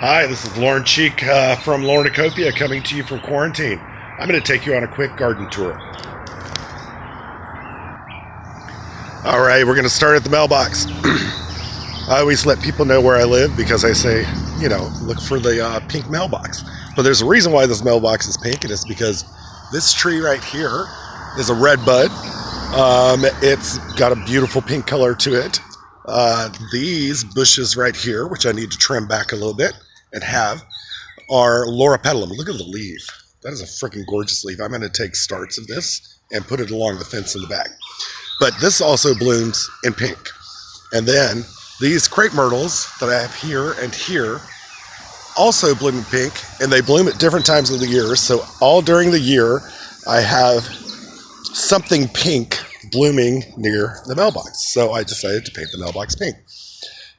Hi, this is Lauren Cheek from Lornicopia coming to you from quarantine. I'm going to take you on a quick garden tour. All right, we're going to start at the mailbox. I always let people know where I live because I say, look for the pink mailbox. But there's a reason why this mailbox is pink, and it's because this tree right here is a red bud. It's got a beautiful pink color to it. These bushes right here, which I need to trim back a little bit and are Loropetalum. Look at the leaf. That is a freaking gorgeous leaf. I'm going to take starts of this and put it along the fence in the back. But this also blooms in pink. And then these crepe myrtles that I have here and here also bloom in pink, and they bloom at different times of the year. So all during the year, I have something pink blooming near the mailbox. So I decided to paint the mailbox pink.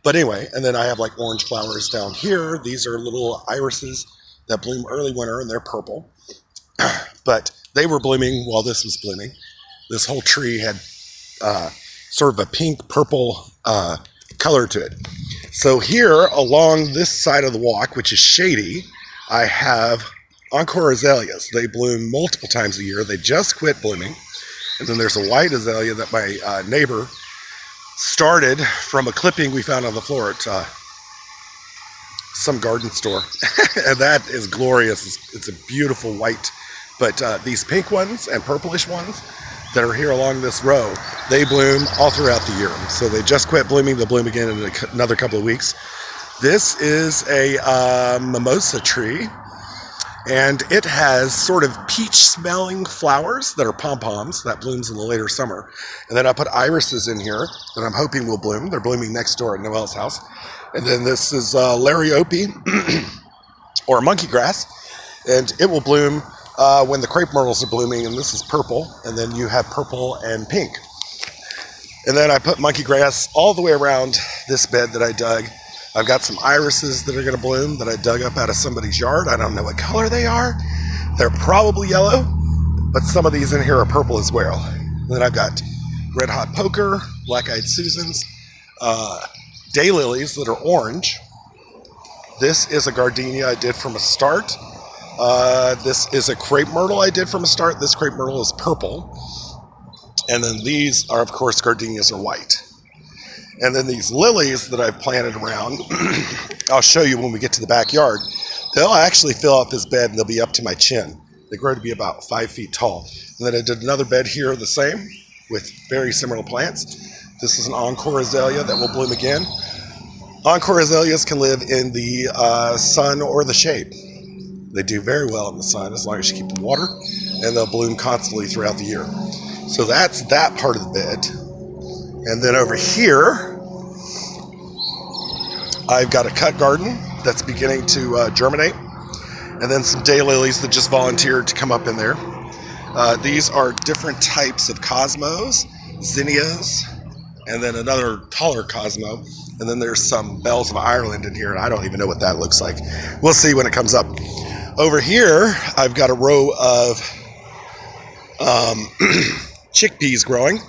But anyway, and then I have like orange flowers down here. These are little irises that bloom early winter, and they're purple. But they were blooming while this was blooming. This whole tree had sort of a pink purple color to it. So here along this side of the walk, which is shady, I have Encore azaleas. They bloom multiple times a year. They just quit blooming. And then there's a white azalea that my neighbor started from a clipping we found on the floor at some garden store. And that is glorious. It's a beautiful white. But these pink ones and purplish ones that are here along this row, they bloom all throughout the year. So they just quit blooming. They'll bloom again in another couple of weeks. This is a mimosa tree, and it has sort of peach-smelling flowers that are pom-poms that blooms in the later summer. And then I put irises in here that I'm hoping will bloom. They're blooming next door at Noel's house. And then this is Lariopie, or monkey grass, and it will bloom when the crepe myrtles are blooming, and this is purple, and then you have purple and pink. And then I put monkey grass all the way around this bed that I dug. I've got some irises that are going to bloom that I dug up out of somebody's yard. I don't know what color they are. They're probably yellow, but some of these in here are purple as well. And then I've got red hot poker, black-eyed Susans, daylilies that are orange. This is a gardenia I did from a start. This is a crepe myrtle I did from a start. This crepe myrtle is purple. And then these are, of course, gardenias are white. And then these lilies that I've planted around, I'll show you when we get to the backyard. They'll actually fill out this bed, and they'll be up to my chin. They grow to be about 5 feet tall. And then I did another bed here the same with very similar plants. This is an Encore azalea that will bloom again. Encore azaleas can live in the sun or the shade. They do very well in the sun as long as you keep them watered, and they'll bloom constantly throughout the year. So that's that part of the bed. And then over here, I've got a cut garden that's beginning to germinate, and then some daylilies that just volunteered to come up in there. These are different types of cosmos, zinnias, and then another taller cosmo. And then there's some bells of Ireland in here, and I don't even know what that looks like. We'll see when it comes up. Over here, I've got a row of chickpeas growing.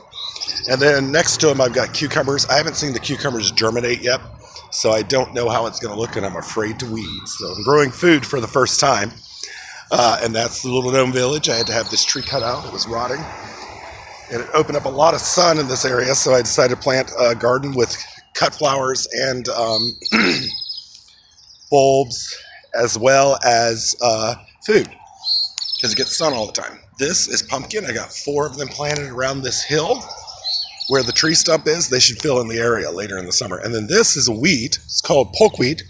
And then next to them, I've got cucumbers. I haven't seen the cucumbers germinate yet, so I don't know how it's going to look, and I'm afraid to weed. So I'm growing food for the first time, and that's the Little Gnome Village. I had to have this tree cut out. It was rotting, and it opened up a lot of sun in this area, so I decided to plant a garden with cut flowers and bulbs, as well as food, because it gets sun all the time. This is pumpkin. I got 4 of them planted around this hill where the tree stump is. They should fill in the area later in the summer. And then this is a weed. It's called pokeweed.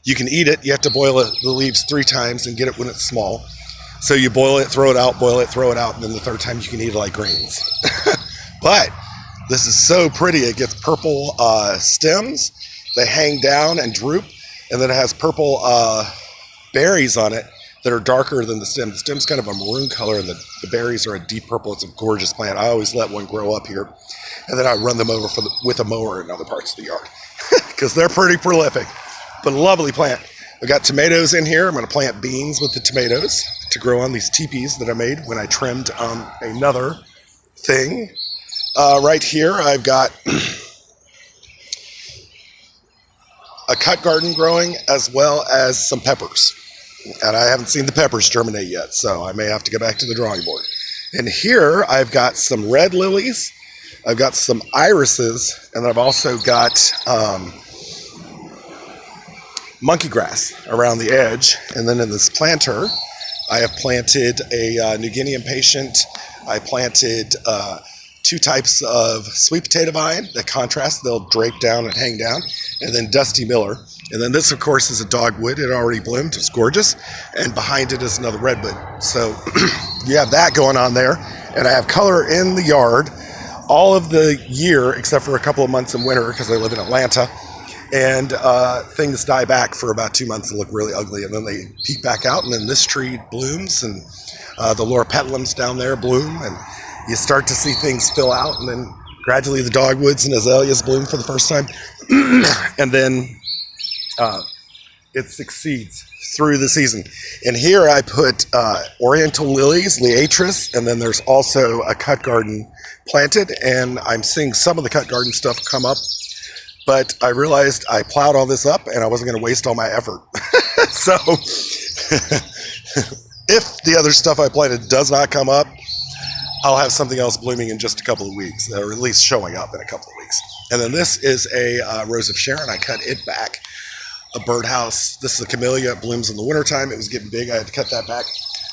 You can eat it. You have to boil the leaves 3 times and get it when it's small. So you boil it, throw it out, boil it, throw it out, and then the 3rd time you can eat it like greens. But this is so pretty. It gets purple stems. They hang down and droop. And then it has purple berries on it that are darker than the stem. The stem's kind of a maroon color, and the berries are a deep purple. It's a gorgeous plant. I always let one grow up here, and then I run them over with a mower in other parts of the yard because they're pretty prolific, but a lovely plant. I've got tomatoes in here. I'm going to plant beans with the tomatoes to grow on these teepees that I made when I trimmed another thing. Right here, I've got a cut garden growing as well as some peppers. And I haven't seen the peppers germinate yet, so I may have to go back to the drawing board. And here I've got some red lilies, I've got some irises, and I've also got monkey grass around the edge. And then in this planter, I have planted a New Guinea impatient. I planted 2 types of sweet potato vine that contrast. They'll drape down and hang down. And then Dusty Miller. And then this, of course, is a dogwood. It already bloomed. It's gorgeous. And behind it is another redwood. So you have that going on there. And I have color in the yard all of the year, except for a couple of months in winter because I live in Atlanta. And things die back for about 2 months and look really ugly. And then they peek back out. And then this tree blooms. And the loropetalums down there bloom. And you start to see things fill out. And then gradually the dogwoods and azaleas bloom for the first time. And then it succeeds through the season. And here I put oriental lilies, liatris, and then there's also a cut garden planted. And I'm seeing some of the cut garden stuff come up. But I realized I plowed all this up and I wasn't going to waste all my effort. So if the other stuff I planted does not come up, I'll have something else blooming in just a couple of weeks, or at least showing up in a couple of weeks. And then this is a Rose of Sharon. I cut it back. A birdhouse. This is a camellia. It blooms in the wintertime. It was getting big. I had to cut that back.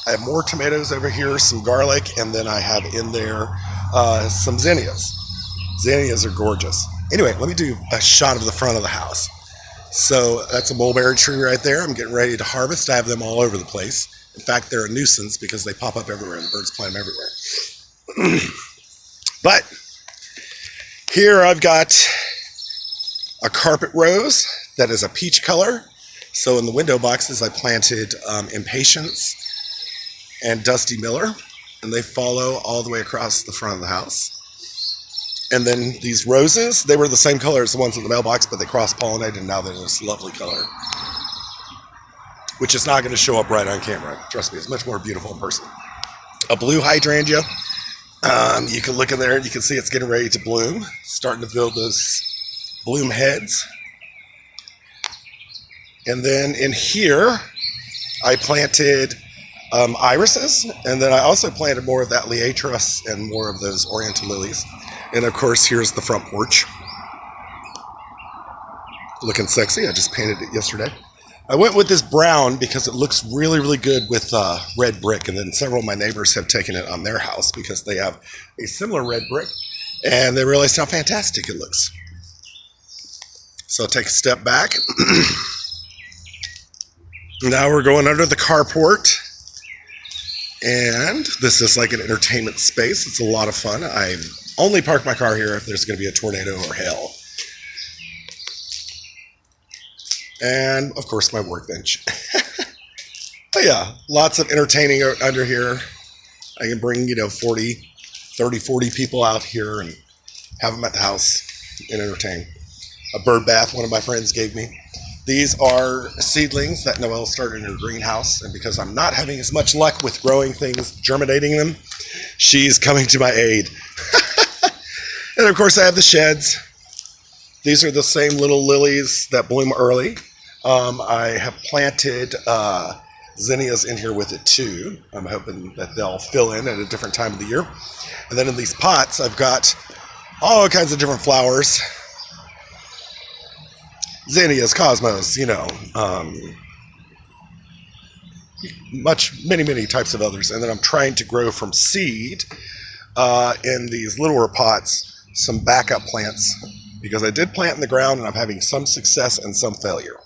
I have more tomatoes over here, some garlic, and then I have in there some zinnias. Zinnias are gorgeous. Anyway, let me do a shot of the front of the house. So that's a mulberry tree right there. I'm getting ready to harvest. I have them all over the place. In fact, they're a nuisance because they pop up everywhere and the birds plant them everywhere. But here I've got a carpet rose that is a peach color. So in the window boxes, I planted Impatiens and Dusty Miller, and they follow all the way across the front of the house. And then these roses, they were the same color as the ones in the mailbox, but they cross-pollinated, and now they're this lovely color, which is not going to show up right on camera. Trust me, it's much more beautiful in person. A blue hydrangea. You can look in there and you can see it's getting ready to bloom, starting to build those bloom heads. And then in here, I planted irises, and then I also planted more of that liatris and more of those oriental lilies. And of course, here's the front porch. Looking sexy. I just painted it yesterday. I went with this brown because it looks really, really good with red brick. And then several of my neighbors have taken it on their house because they have a similar red brick. And they realized how fantastic it looks. So I'll take a step back. Now we're going under the carport. And this is like an entertainment space. It's a lot of fun. I only park my car here if there's going to be a tornado or hail. And, of course, my workbench. But, yeah, lots of entertaining under here. I can bring, 40 people out here and have them at the house and entertain. A bird bath one of my friends gave me. These are seedlings that Noelle started in her greenhouse. And because I'm not having as much luck with growing things, germinating them, she's coming to my aid. And, of course, I have the sheds. These are the same little lilies that bloom early. I have planted zinnias in here with it, too. I'm hoping that they'll fill in at a different time of the year. And then in these pots, I've got all kinds of different flowers. Zinnias, cosmos, many types of others. And then I'm trying to grow from seed in these littler pots some backup plants, because I did plant in the ground and I'm having some success and some failure.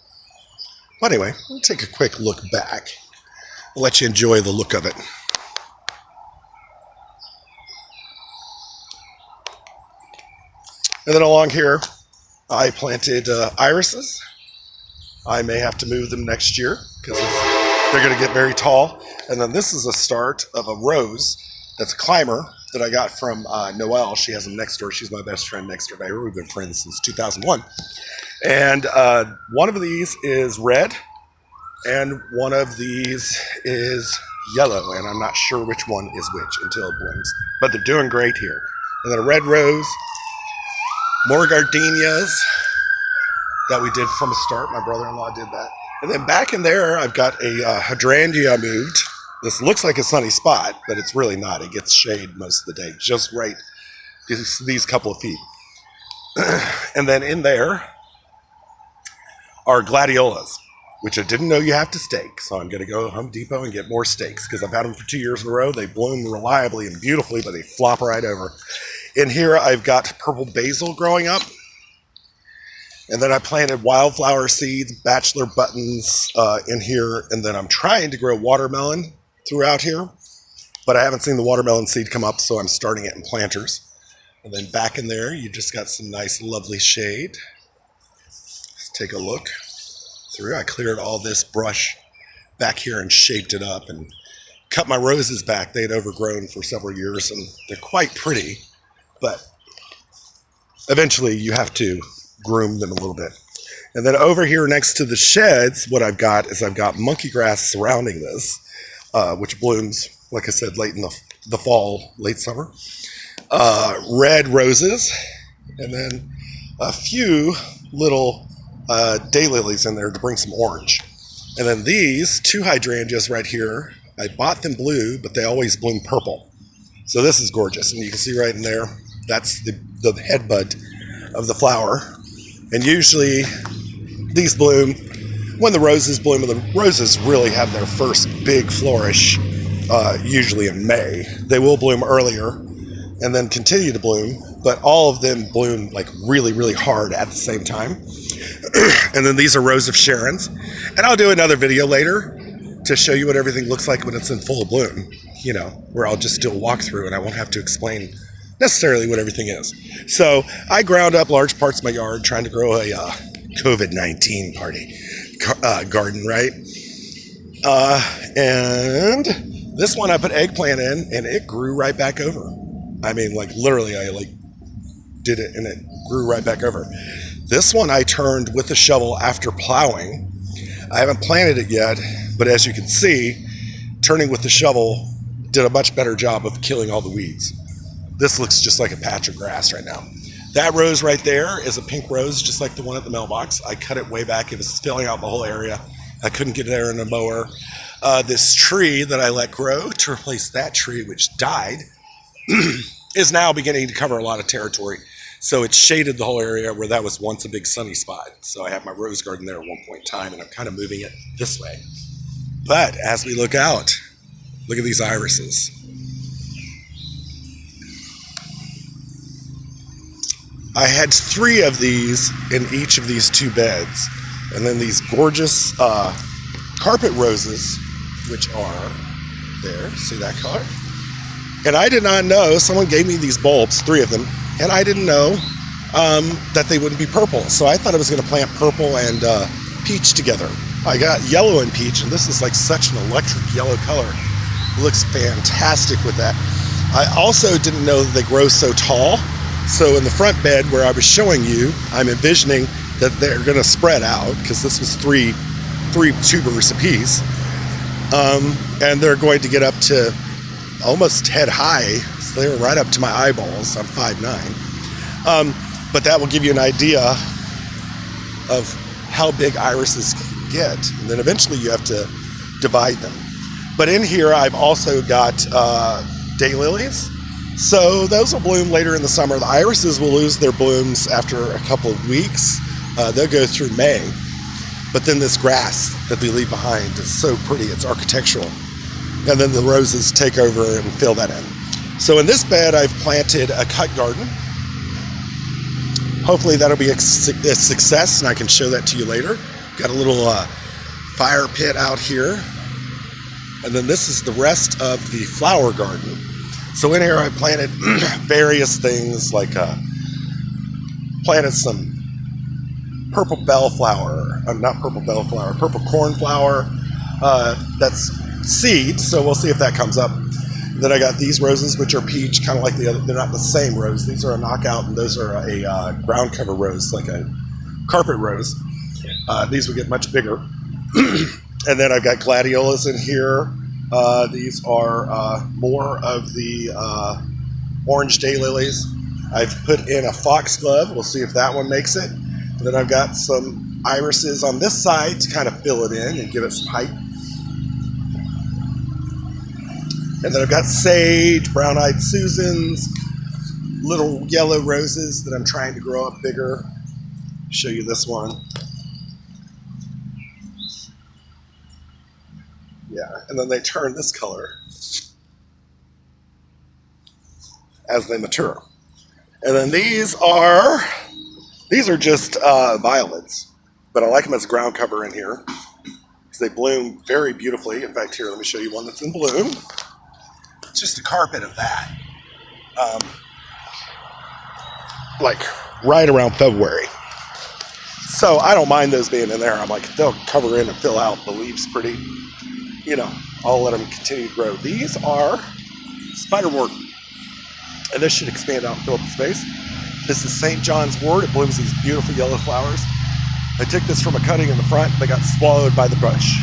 But anyway, we'll take a quick look back. I'll let you enjoy the look of it. And then along here, I planted irises. I may have to move them next year because they're going to get very tall. And then this is a start of a rose that's a climber that I got from Noelle. She has them next door. She's my best friend next door neighbor. We've been friends since 2001. And one of these is red, and one of these is yellow, and I'm not sure which one is which until it blooms. But they're doing great here. And then a red rose, more gardenias, that we did from the start. My brother-in-law did that. And then back in there, I've got a hydrangea I moved. This looks like a sunny spot, but it's really not. It gets shade most of the day, just right these couple of feet. And then in there are gladiolas, which I didn't know you have to stake. So I'm going to go to Home Depot and get more stakes because I've had them for 2 years in a row. They bloom reliably and beautifully, but they flop right over. In here, I've got purple basil growing up. And then I planted wildflower seeds, bachelor buttons in here. And then I'm trying to grow watermelon throughout here. But I haven't seen the watermelon seed come up, so I'm starting it in planters. And then back in there, you just got some nice, lovely shade. Let's take a look through. I cleared all this brush back here and shaped it up and cut my roses back. They had overgrown for several years, and they're quite pretty. But eventually, you have to groom them a little bit. And then over here next to the sheds, what I've got is I've got monkey grass surrounding this, which blooms, like I said, late in the fall, late summer. Red roses, and then a few little daylilies in there to bring some orange. And then these two hydrangeas right here, I bought them blue, but they always bloom purple. So this is gorgeous. And you can see right in there, that's the head bud of the flower. And usually these bloom when the roses bloom, and the roses really have their first big flourish usually in May. They will bloom earlier and then continue to bloom, but all of them bloom like really, really hard at the same time. And then these are Rose of Sharon's. And I'll do another video later to show you what everything looks like when it's in full bloom, you know, where I'll just do a walkthrough and I won't have to explain necessarily what everything is. So I ground up large parts of my yard trying to grow a COVID-19 garden, right? And this one I put eggplant in and it grew right back over. I mean, like literally I did it and it grew right back over. This one I turned with a shovel after plowing. I haven't planted it yet, but as you can see, turning with the shovel did a much better job of killing all the weeds. This looks just like a patch of grass right now. That rose right there is a pink rose, just like the one at the mailbox. I cut it way back. It was filling out the whole area. I couldn't get there in a mower. This tree that I let grow to replace that tree, which died, is now beginning to cover a lot of territory. So it's shaded the whole area where that was once a big sunny spot. So I have my rose garden there at one point in time, and I'm kind of moving it this way. But as we look out, look at these irises. I had 3 of these in each of these 2 beds. And then these gorgeous carpet roses, which are there. See that color? And I did not know, someone gave me these bulbs, 3 of them, and I didn't know that they wouldn't be purple. So I thought I was going to plant purple and peach together. I got yellow and peach, and this is like such an electric yellow color. It looks fantastic with that. I also didn't know that they grow so tall. So in the front bed where I was showing you, I'm envisioning that they're going to spread out because this was three tubers apiece. And they're going to get up to almost head high. So they're right up to my eyeballs. I'm 5'9". But that will give you an idea of how big irises can get. And then eventually you have to divide them. But in here I've also got daylilies. So those will bloom later in the summer. The irises will lose their blooms after a couple of weeks. They'll go through May. But then this grass that we leave behind is so pretty. It's architectural. And then the roses take over and fill that in. So in this bed, I've planted a cut garden. Hopefully that'll be a success, and I can show that to you later. Got a little fire pit out here. And then this is the rest of the flower garden. So in here I planted various things, like planted some purple bellflower, purple cornflower. That's seed, so we'll see if that comes up. Then I got these roses, which are peach, kind of like the other. They're not the same rose. These are a knockout, and those are a ground cover rose, like a carpet rose. These will get much bigger. And then I've got gladiolas in here. These are more of the orange daylilies. I've put in a foxglove. We'll see if that one makes it. And then I've got some irises on this side to kind of fill it in and give it some height. And then I've got sage, brown-eyed Susans, little yellow roses that I'm trying to grow up bigger. Show you this one. Yeah, and then they turn this color as they mature. And then these are just violets, but I like them as ground cover in here because they bloom very beautifully. In fact, here, let me show you one that's in bloom. It's just a carpet of that. Like right around February. So I don't mind those being in there. I'm like, they'll cover in and fill out the leaves pretty. You know, I'll let them continue to grow. These are spiderwort. And this should expand out and fill up the space. This is St. John's wort. It blooms these beautiful yellow flowers. I took this from a cutting in the front. They got swallowed by the bush.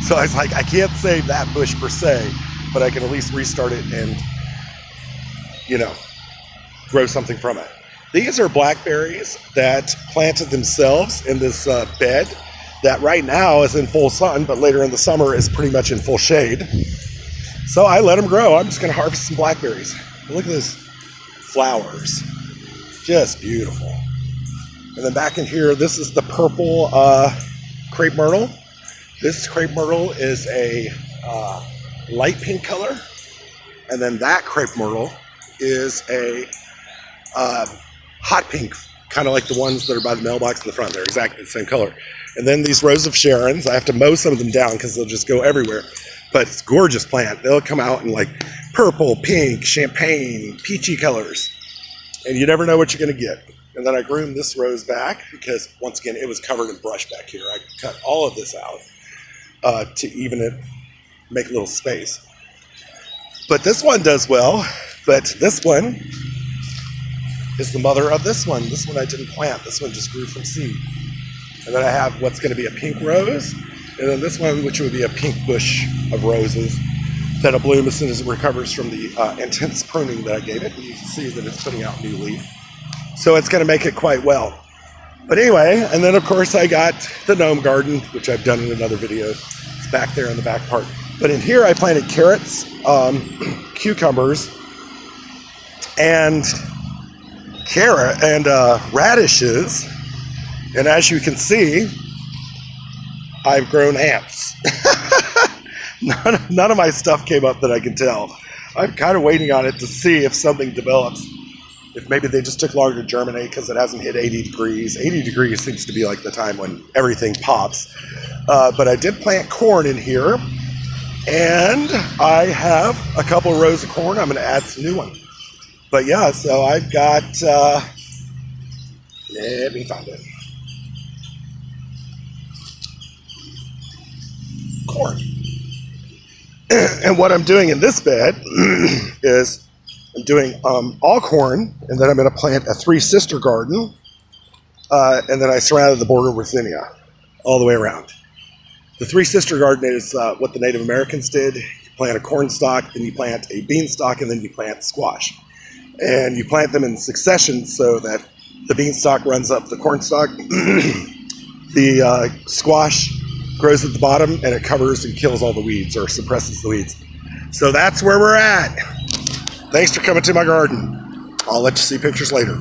So I was like, I can't save that bush per se, but I can at least restart it and, you know, grow something from it. These are blackberries that planted themselves in this bed that right now is in full sun, but later in the summer is pretty much in full shade. So I let them grow. I'm just going to harvest some blackberries. Look at those flowers. Just beautiful. And then back in here, this is the purple crepe myrtle. This crepe myrtle is a light pink color. And then that crepe myrtle is a hot pink, kind of like the ones that are by the mailbox in the front. They're exactly the same color. And then these Rose of Sharons, I have to mow some of them down because they'll just go everywhere. But it's a gorgeous plant. They'll come out in like purple, pink, champagne, peachy colors. And you never know what you're going to get. And then I groomed this rose back because, once again, it was covered in brush back here. I cut all of this out to even it, make a little space. But this one does well. But this one is the mother of this one. This one I didn't plant. This one just grew from seed. And then I have what's going to be a pink rose. And then this one, which would be a pink bush of roses that'll bloom as soon as it recovers from the intense pruning that I gave it. And you can see that it's putting out new leaf. So it's going to make it quite well. But anyway, and then of course I got the gnome garden, which I've done in another video. It's back there in the back part. But in here I planted carrots, cucumbers, and radishes. And as you can see, I've grown ants. None of my stuff came up that I can tell. I'm kind of waiting on it to see if something develops. If maybe they just took longer to germinate because it hasn't hit 80 degrees. 80 degrees seems to be like the time when everything pops. But I did plant corn in here. And I have a couple of rows of corn. I'm going to add some new ones. But yeah, so I've got, let me find it. Corn. And what I'm doing in this bed is I'm doing all corn, and then I'm going to plant a three-sister garden, and then I surrounded the border with zinnia all the way around. The three-sister garden is what the Native Americans did. You plant a corn stalk, then you plant a bean stalk, and then you plant squash. And you plant them in succession so that the beanstalk runs up the corn stalk, the squash grows at the bottom, and it covers and kills all the weeds or suppresses the weeds. So that's where we're at. Thanks for coming to my garden. I'll let you see pictures later.